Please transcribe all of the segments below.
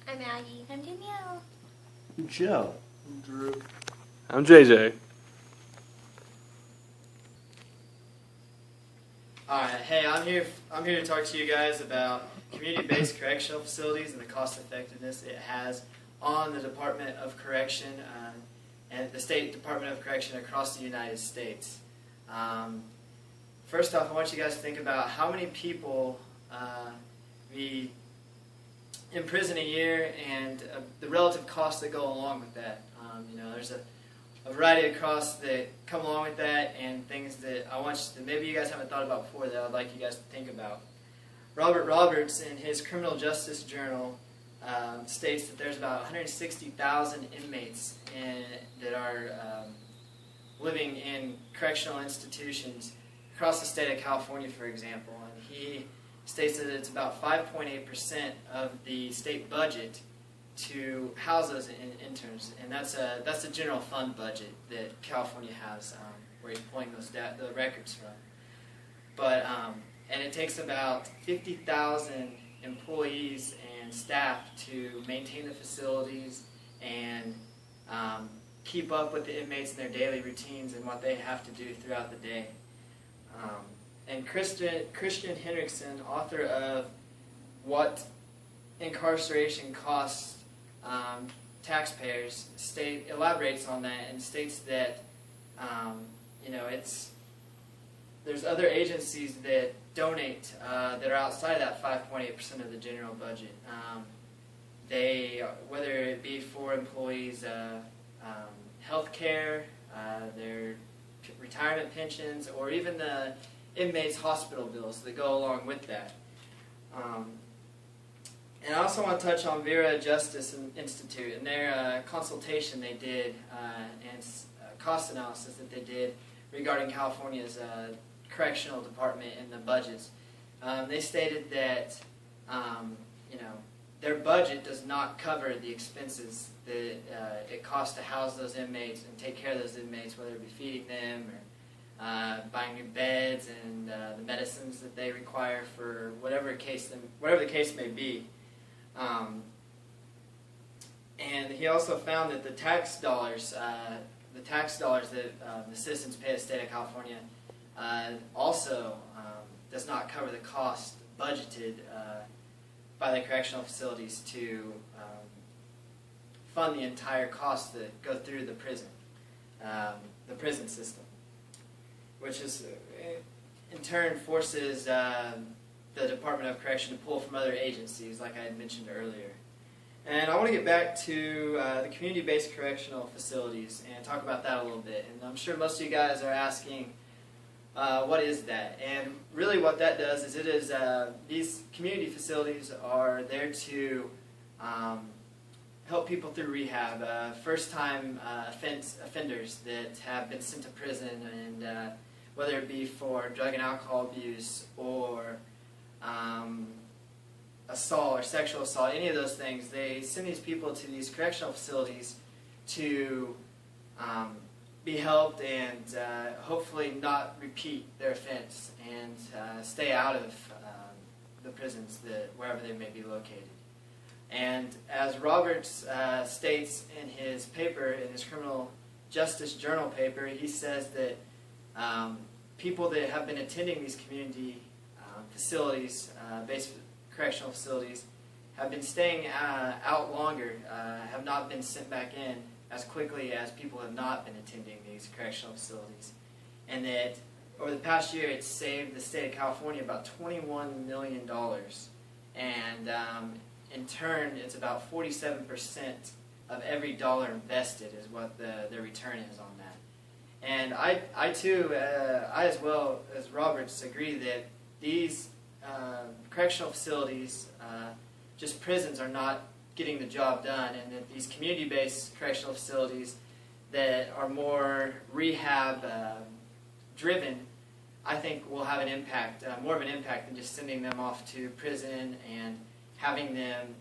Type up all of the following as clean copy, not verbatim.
I'm Aggie. I'm Danielle. I'm Joe. I'm Drew. I'm JJ. Alright, hey, I'm here to talk to you guys about community-based correctional facilities and the cost effectiveness it has on the Department of Correction and the State Department of Correction across the United States. First off, I want you guys to think about how many people we imprison a year and the relative costs that go along with that. There's a variety of costs that come along with that and things that I want you to, maybe you guys haven't thought about before that I'd like you guys to think about. Robert Roberts, in his Criminal Justice Journal, states that there's about 160,000 inmates that are living in correctional institutions across the state of California, for example. And he states that it's about 5.8% of the state budget to house those interns, and that's a general fund budget that California has, where he's pulling the records from. But and it takes about 50,000 employees and staff to maintain the facilities and keep up with the inmates and their daily routines and what they have to do throughout the day. And Christian Henriksen, author of What Incarceration Costs Taxpayers, elaborates on that and states that there's other agencies that donate that are outside of that 5.8% of the general budget. Whether it be for employees' health care, their retirement pensions, or even the inmates' hospital bills that go along with that. And I also want to touch on Vera Justice Institute and their consultation they did and cost analysis that they did regarding California's correctional department and the budgets. They stated that their budget does not cover the expenses that it costs to house those inmates and take care of those inmates, whether it be feeding them or buying new beds and the medicines that they require for whatever the case may be. And he also found that the tax dollars that the citizens pay the state of California also does not cover the cost budgeted by the correctional facilities to fund the entire costs that go through the prison system, which is in turn forces the Department of Correction to pull from other agencies, like I had mentioned earlier. And I want to get back to the community-based correctional facilities and talk about that a little bit. And I'm sure most of you guys are asking, what is that? And really what that does is these community facilities are there to help people through rehab, first-time offenders that have been sent to prison, and whether it be for drug and alcohol abuse or assault or sexual assault, any of those things, they send these people to these correctional facilities to be helped and hopefully not repeat their offense and stay out of the prisons wherever they may be located. And as Roberts states in his paper, in his Criminal Justice Journal paper, he says that people that have been attending these community facilities, based correctional facilities, have been staying out longer, have not been sent back in as quickly as people have not been attending these correctional facilities. And that over the past year it's saved the state of California about $21 million. And in turn it's about 47% of every dollar invested is what the return is on that. And I too, I as well as Roberts, agree that these correctional facilities, just prisons, are not getting the job done, and that these community-based correctional facilities that are more rehab driven, I think will have an impact, more of an impact than just sending them off to prison and having them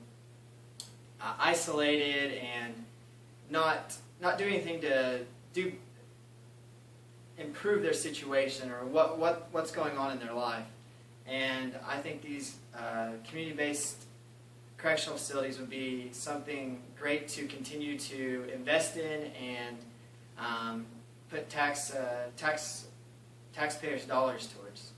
isolated and not doing anything to improve their situation or what's going on in their life. And I think these community-based correctional facilities would be something great to continue to invest in and put taxpayers' dollars towards.